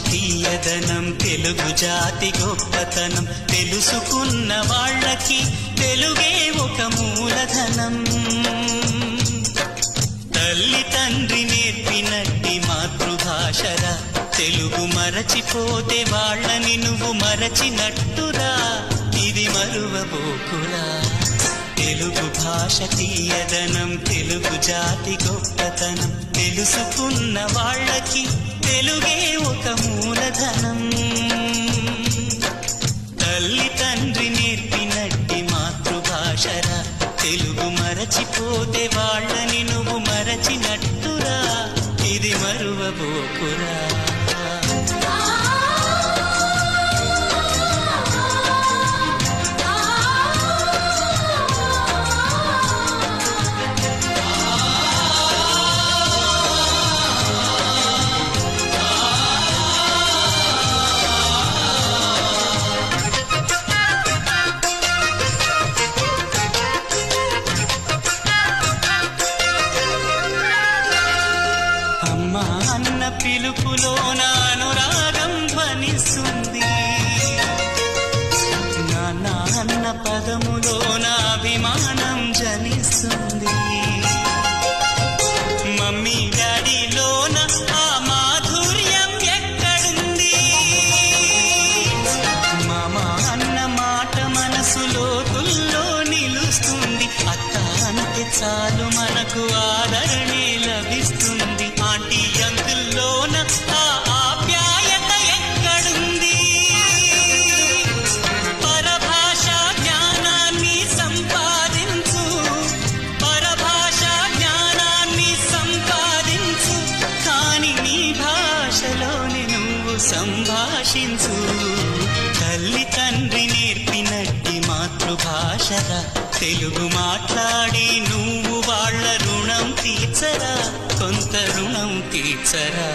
తీయదనం తెలుగు జాతి గొప్పతనం తెలుసుకున్న వాళ్ళకి తెలుగే ఒక మూలధనం. తల్లి తండ్రి నేర్పినట్టి మాతృభాషరా, తెలుగు మరచిపోతే వాళ్ళని నువ్వు మరచినట్టురా, ఇది మరువబోకురా. తెలుగు భాష తీయదనం తెలుగు జాతి గొప్పతనం తెలుసుకున్న వాళ్ళకి తెలుగే ఒక మూలధనం. తల్లి తండ్రి నేర్పినట్టి మాతృభాషరా, తెలుగు మరచిపోతే వాళ్ళని నువ్వు మరచినట్టురా, ఇది మరువబోకురా. అన్న పిలుపులో అనురాగం ధ్వనిస్తుంది, నాన్న అన్న పదములో అభిమానం జనిస్తుంది. మమ్మీ డాడీలోన ఆ మాధుర్యం ఎక్కడుంది? మామ అన్న మాట మనసులో తుల్లో నిలుస్తుంది. అత్త అంటే చాలు మనకు ఆదరణే లభిస్తుంది. ఆంటీ అంకుల్లోన ఆ ఆప్యాయత ఎక్కడుంది? పరభాషా జ్ఞానాన్ని సంపాదించు, పరభాషా జ్ఞానాన్ని సంపాదించు, కాని నీ భాషలోని నువ్వు సంభాషించు. తల్లి తండ్రి నేర్పినట్టి మాతృభాషరా, తెలుగు మాట్లాడి నువ్వు వాళ్ళ రుణం తీర్చరా, కొంత రుణం తీర్చరా.